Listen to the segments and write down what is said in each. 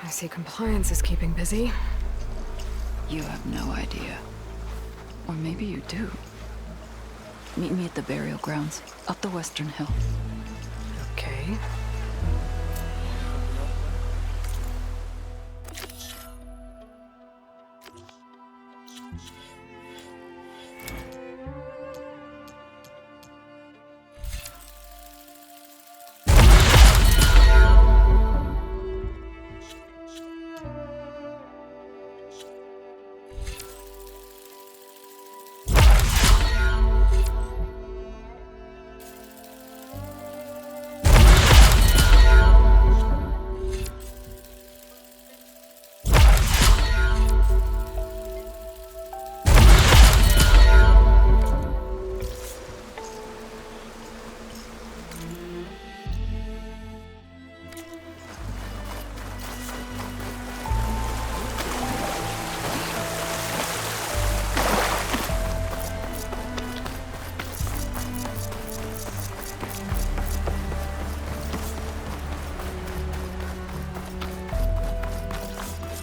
I see compliance is keeping busy. You have no idea. Or maybe you do. Meet me at the burial grounds, up the western hill. Okay.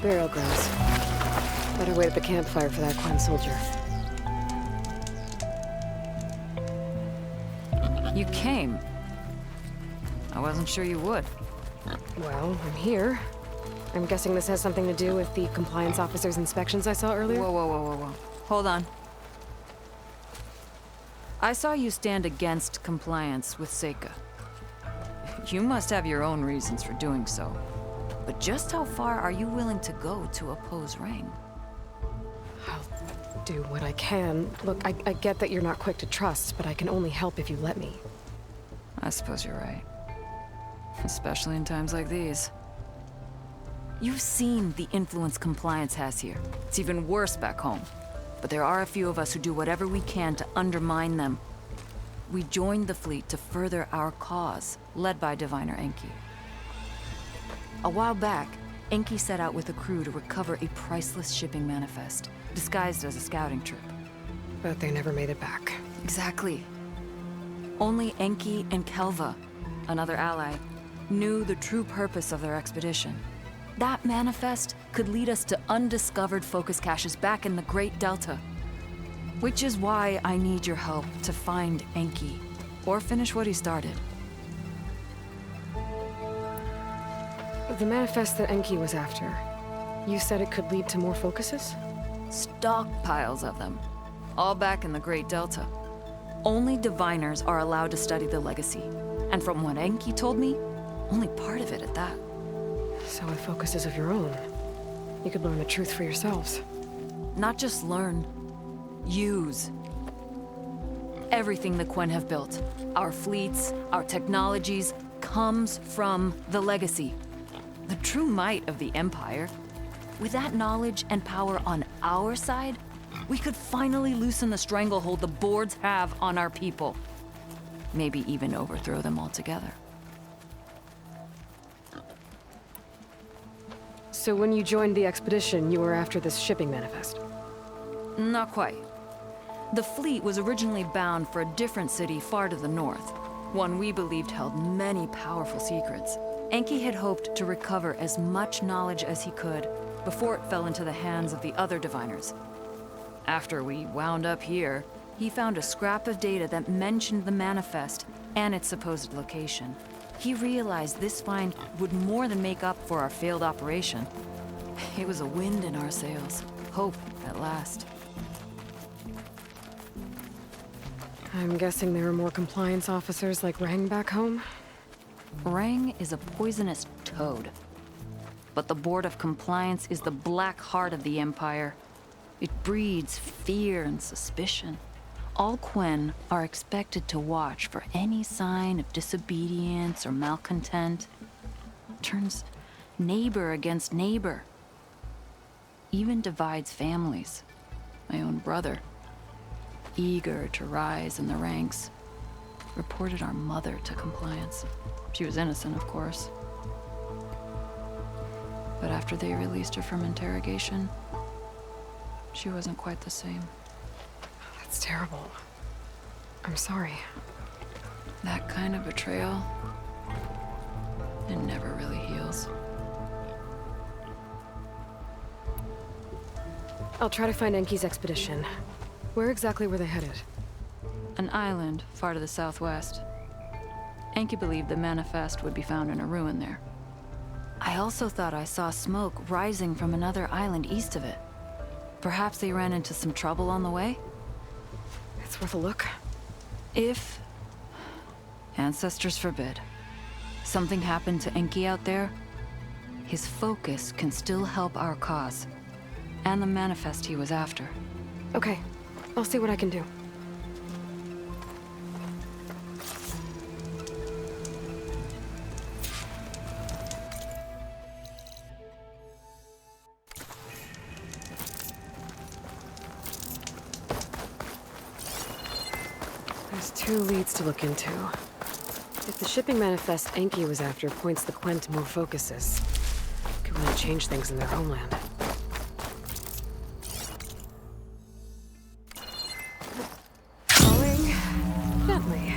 Burial grounds. Better wait at the campfire for that Quen soldier. You came. I wasn't sure you would. Well, I'm here. I'm guessing this has something to do with the compliance officer's inspections I saw earlier? Whoa. Hold on. I saw you stand against compliance with Seika. You must have your own reasons for doing so. But just how far are you willing to go to oppose Rang? I'll do what I can. Look, I get that you're not quick to trust, but I can only help if you let me. I suppose you're right. Especially in times like these. You've seen the influence compliance has here. It's even worse back home. But there are a few of us who do whatever we can to undermine them. We joined the fleet to further our cause, led by Diviner Enki. A while back, Enki set out with a crew to recover a priceless shipping manifest, disguised as a scouting trip. But they never made it back. Exactly. Only Enki and Kelva, another ally, knew the true purpose of their expedition. That manifest could lead us to undiscovered focus caches back in the Great Delta. Which is why I need your help to find Enki, or finish what he started. The manifest that Enki was after, you said it could lead to more focuses? Stockpiles of them, all back in the Great Delta. Only diviners are allowed to study the legacy, and from what Enki told me, only part of it at that. So with focuses of your own, you could learn the truth for yourselves. Not just learn, use. Everything the Quen have built, our fleets, our technologies, comes from the legacy. The true might of the Empire. With that knowledge and power on our side, we could finally loosen the stranglehold the boards have on our people. Maybe even overthrow them altogether. So when you joined the expedition, you were after this shipping manifest? Not quite. The fleet was originally bound for a different city far to the north, one we believed held many powerful secrets. Enki had hoped to recover as much knowledge as he could before it fell into the hands of the other diviners. After we wound up here, he found a scrap of data that mentioned the manifest and its supposed location. He realized this find would more than make up for our failed operation. It was a wind in our sails. Hope, at last. I'm guessing there are more compliance officers like Rang back home? Rang is a poisonous toad. But the Board of Compliance is the black heart of the Empire. It breeds fear and suspicion. All Quen are expected to watch for any sign of disobedience or malcontent. Turns neighbor against neighbor. Even divides families. My own brother, eager to rise in the ranks. reported our mother to compliance. She was innocent, of course. But after they released her from interrogation, she wasn't quite the same. That's terrible. I'm sorry. That kind of betrayal, it never really heals. I'll try to find Enki's expedition. Where exactly were they headed? An island far to the southwest. Enki believed the manifest would be found in a ruin there. I also thought I saw smoke rising from another island east of it. Perhaps they ran into some trouble on the way? It's worth a look. If, ancestors forbid, something happened to Enki out there, his focus can still help our cause, and the manifest he was after. Okay, I'll see what I can do. There's 2 leads to look into. If the shipping manifest Enki was after points the Quen to more focuses, could really change things in their homeland. Falling gently.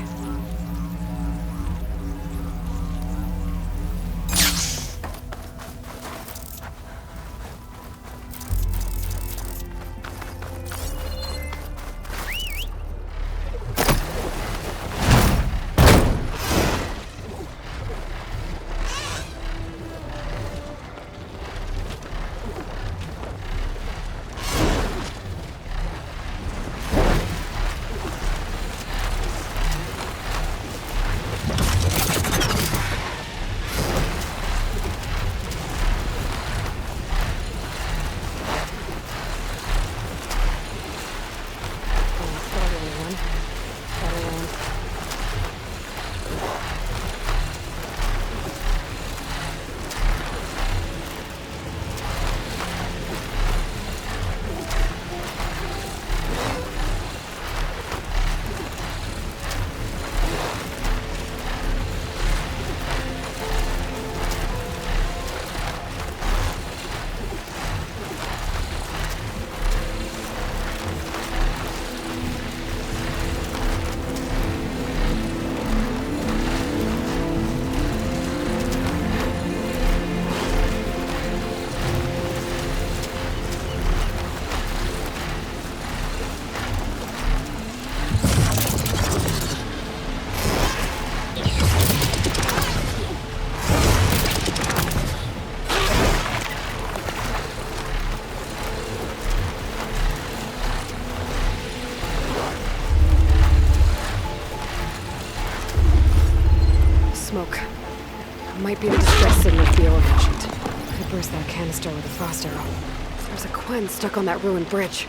Smoke. Might be the distress signal Theo mentioned. Could burst that canister with a frost arrow. There's a Quen stuck on that ruined bridge.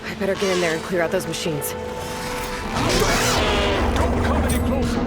I better get in there and clear out those machines. Don't come any closer!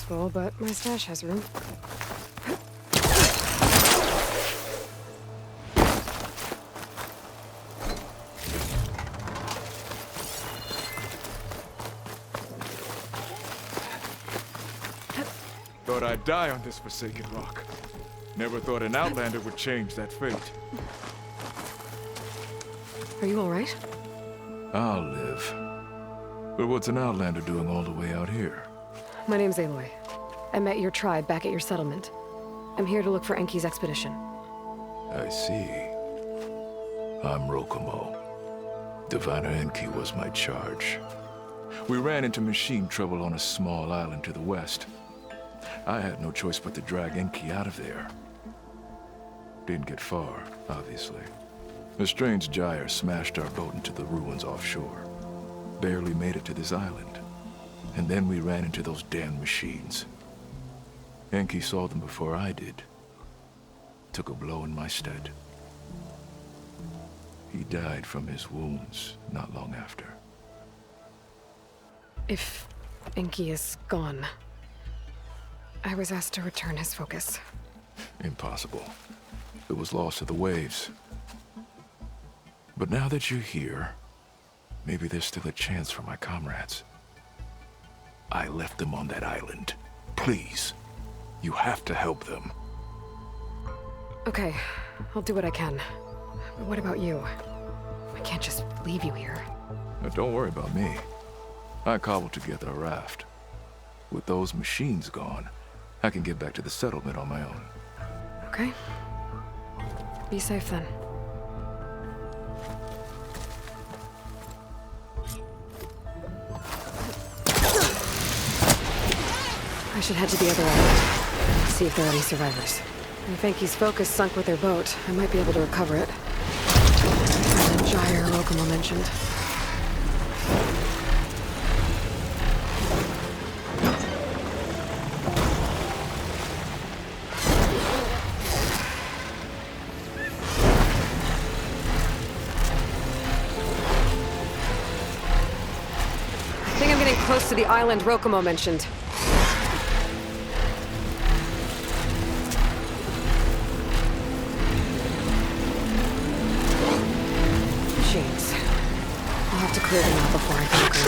full, but my stash has room. Thought I'd die on this forsaken rock. Never thought an outlander would change that fate. Are you all right? I'll live. But what's an outlander doing all the way out here? My name's Aloy. I met your tribe back at your settlement. I'm here to look for Enki's expedition. I see. I'm Rokomo. Diviner Enki was my charge. We ran into machine trouble on a small island to the west. I had no choice but to drag Enki out of there. Didn't get far, obviously. A strange gyre smashed our boat into the ruins offshore. Barely made it to this island. And then we ran into those damn machines. Enki saw them before I did. Took a blow in my stead. He died from his wounds not long after. If Enki is gone, I was asked to return his focus. Impossible. It was lost to the waves. But now that you're here, maybe there's still a chance for my comrades. I left them on that island. Please, you have to help them. Okay, I'll do what I can. But what about you? I can't just leave you here. Now, don't worry about me. I cobbled together a raft. With those machines gone, I can get back to the settlement on my own. Okay. Be safe then. I should head to the other island. See if there are any survivors. If Enki's focus sunk with their boat, I might be able to recover it. And the gyre Rokomo mentioned. I think I'm getting close to the island Rokomo mentioned. Machines. I'll have to clear them out before I can go.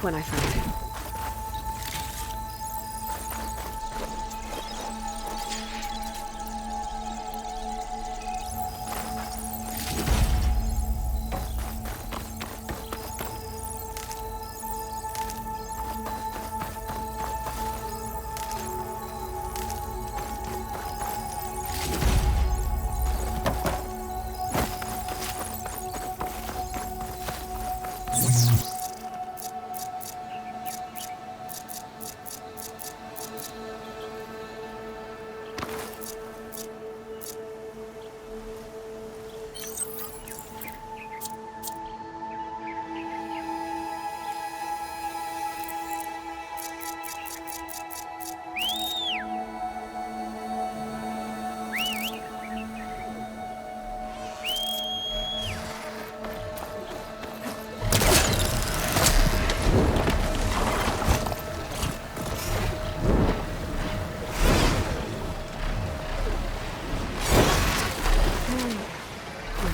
Quinn I found.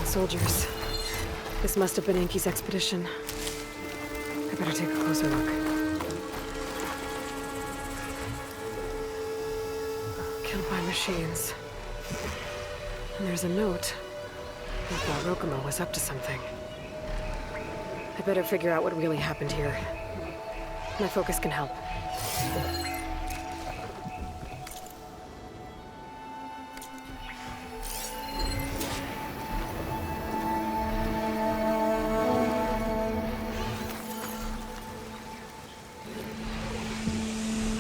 Soldiers. This must have been Enki's expedition. I better take a closer look. Killed by machines. And there's a note. I thought Rokumo was up to something. I better figure out what really happened here. My focus can help.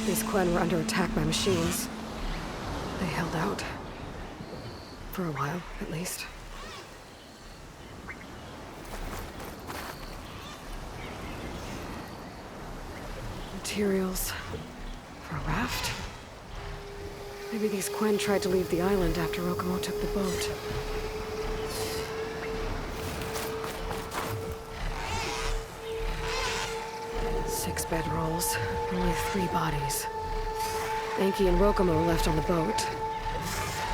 These Quen were under attack by machines. They held out. For a while, at least. Materials for a raft? Maybe these Quen tried to leave the island after Rokumo took the boat. Six bedrolls, only 3 bodies. Enki and Rokumo left on the boat.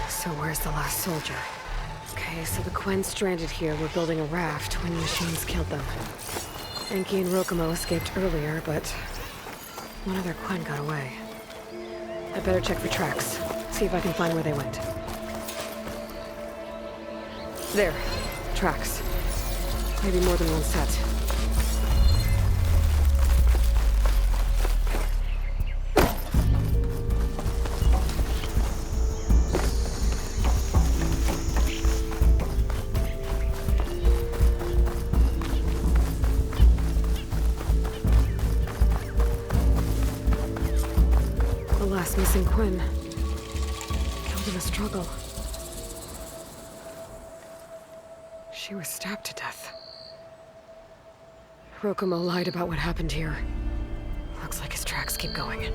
So where's the last soldier? Okay, so the Quen stranded here were building a raft when the machines killed them. Enki and Rokumo escaped earlier, but one other Quen got away. I better check for tracks, see if I can find where they went. There. Tracks. Maybe more than one set. Missing Quen. Killed in a struggle. She was stabbed to death. Rokumo lied about what happened here. Looks like his tracks keep going.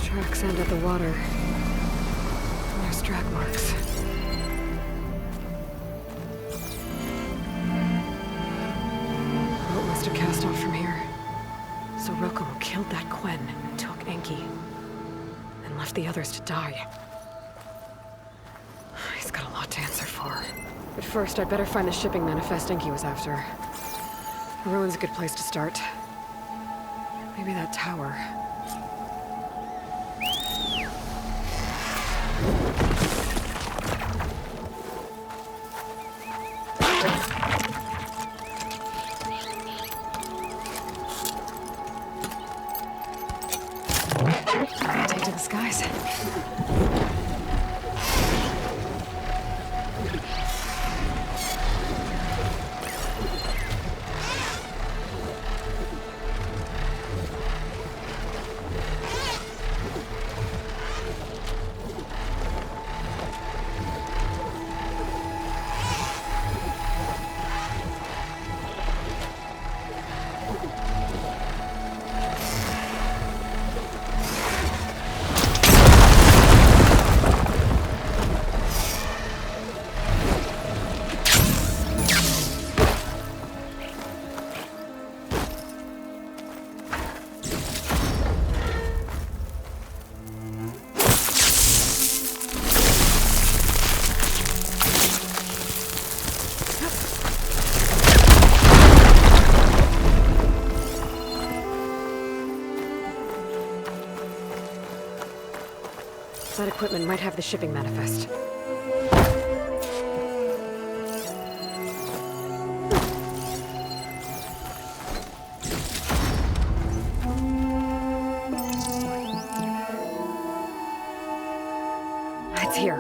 Tracks end at the water. And there's drag marks. Must have cast off from here. So Rokumo killed that Quen and took Enki. And left the others to die. He's got a lot to answer for. But first, I'd better find the shipping manifest Enki was after. The ruin's a good place to start. Maybe that tower. Take to the skies. That equipment might have the shipping manifest. It's here.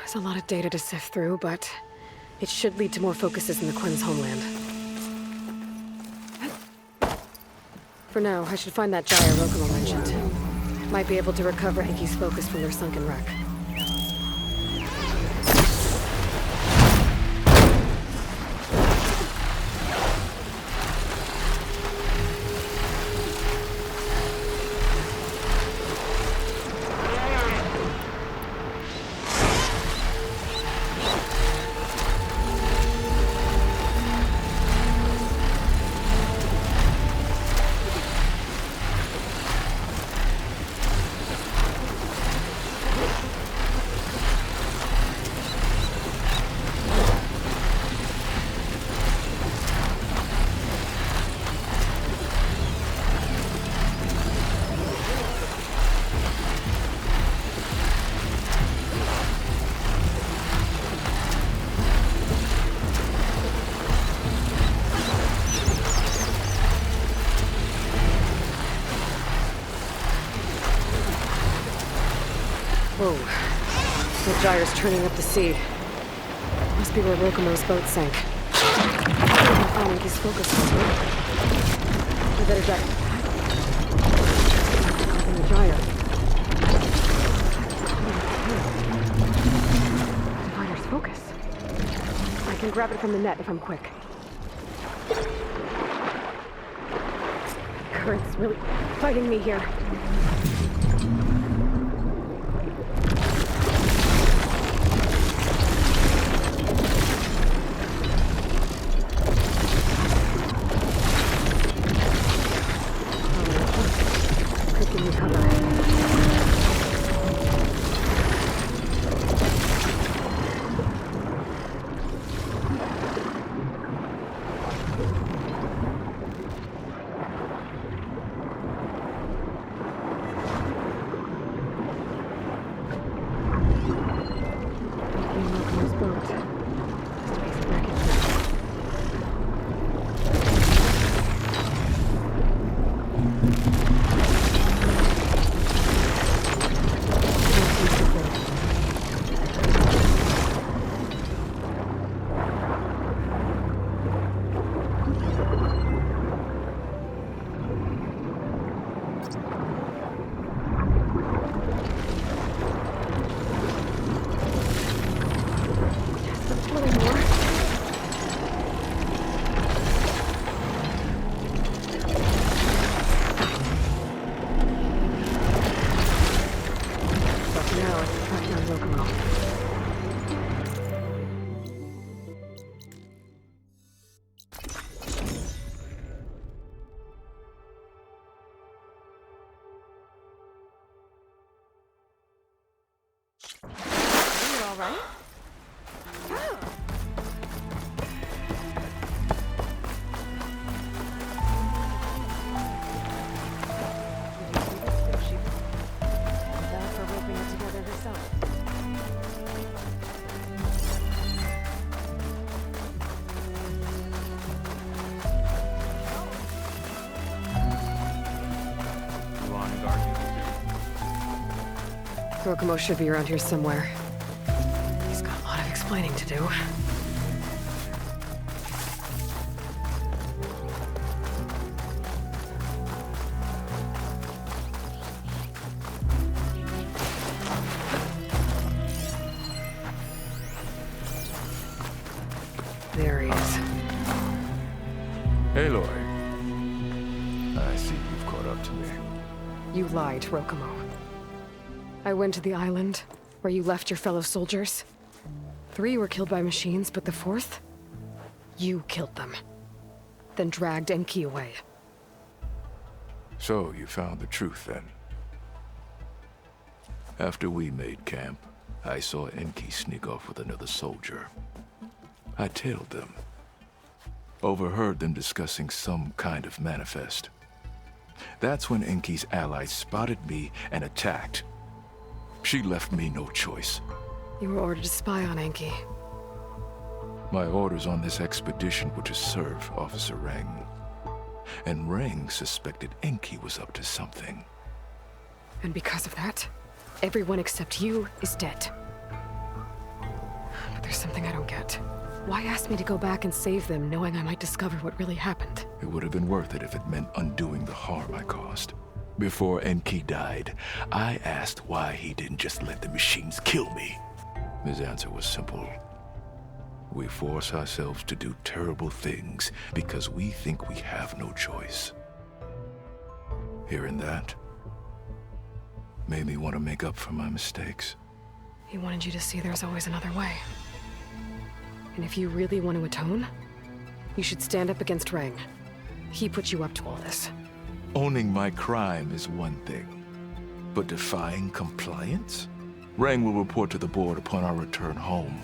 There's a lot of data to sift through, but it should lead to more focuses in the Quen's homeland. For now, I should find that gyre Rokumo mentioned. Might be able to recover Enki's focus from their sunken wreck. Whoa. The gyre's turning up the sea. Must be where Rokumo's boat sank. I'm finding his focus this way. We better dive. In the gyre. Divider's focus. I can grab it from the net if I'm quick. Current's really fighting me here. Rokumo should be around here somewhere. He's got a lot of explaining to do. There he is. Aloy. I see you've caught up to me. You lied, Rokumo. I went to the island, where you left your fellow soldiers. 3 were killed by machines, but the 4th? You killed them. Then dragged Enki away. So you found the truth then? After we made camp, I saw Enki sneak off with another soldier. I tailed them. Overheard them discussing some kind of manifest. That's when Enki's allies spotted me and attacked. She left me no choice. You were ordered to spy on Enki. My orders on this expedition were to serve Officer Reng. And Reng suspected Enki was up to something. And because of that, everyone except you is dead. But there's something I don't get. Why ask me to go back and save them, knowing I might discover what really happened? It would have been worth it if it meant undoing the harm I caused. Before Enki died, I asked why he didn't just let the machines kill me. His answer was simple. We force ourselves to do terrible things because we think we have no choice. Hearing that made me want to make up for my mistakes. He wanted you to see there's always another way. And if you really want to atone, you should stand up against Reng. He put you up to all this. Owning my crime is one thing, but defying compliance? Reng will report to the board upon our return home.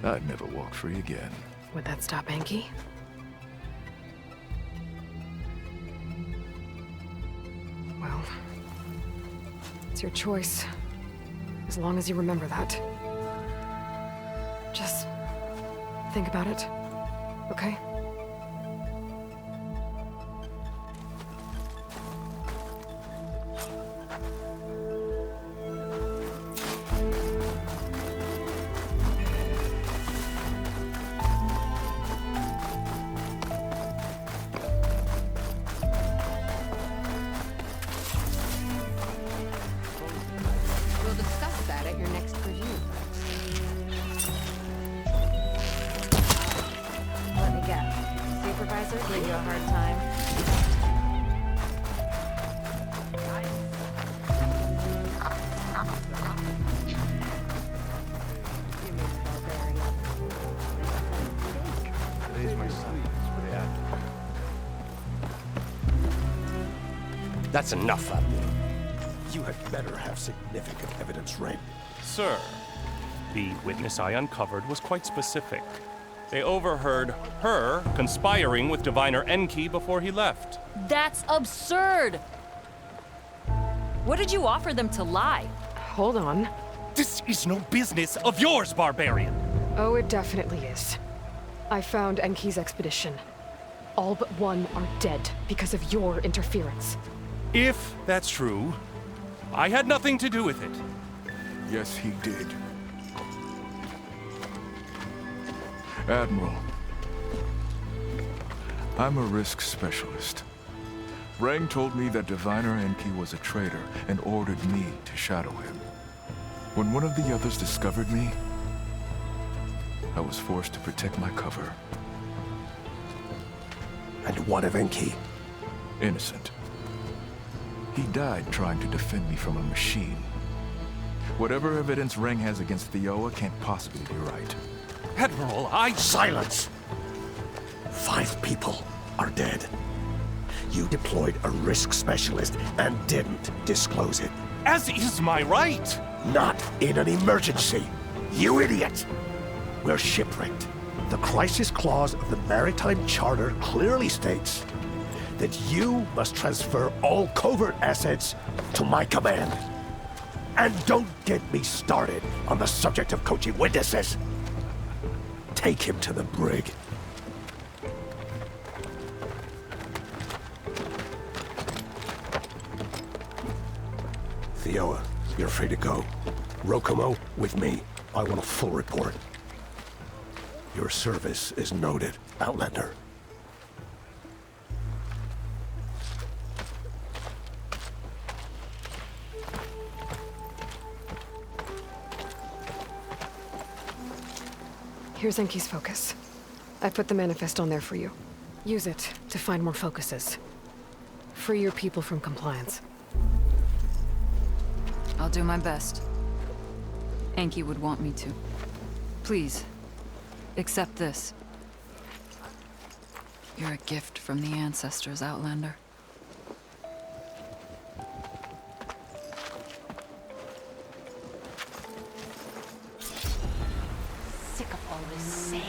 I'd never walk free again. Would that stop Enki? Well, it's your choice. As long as you remember that. Just think about it, okay? We'll discuss that at your next review. Let me guess. Supervisor gave you a hard time? That's enough of you. You had better have significant evidence, Ren. Sir, the witness I uncovered was quite specific. They overheard her conspiring with Diviner Enki before he left. That's absurd! What did you offer them to lie? Hold on. This is no business of yours, barbarian! Oh, it definitely is. I found Enki's expedition. All but one are dead because of your interference. If that's true, I had nothing to do with it. Yes, he did. Admiral, I'm a risk specialist. Rang told me that Diviner Enki was a traitor and ordered me to shadow him. When one of the others discovered me, I was forced to protect my cover. And what of Enki? Innocent. He died trying to defend me from a machine. Whatever evidence Rang has against Theoa can't possibly be right. Admiral, Silence! 5 people are dead. You deployed a risk specialist and didn't disclose it. as is my right! Not in an emergency, you idiot! We're shipwrecked. The crisis clause of the Maritime Charter clearly states that you must transfer all covert assets to my command. And don't get me started on the subject of coaching witnesses. Take him to the brig. Theoa, you're free to go. Rokomo, with me. I want a full report. Your service is noted, Outlander. Here's Enki's focus. I put the manifest on there for you. Use it to find more focuses. Free your people from compliance. I'll do my best. Enki would want me to. Please, accept this. You're a gift from the ancestors, Outlander. Sick of all this sand.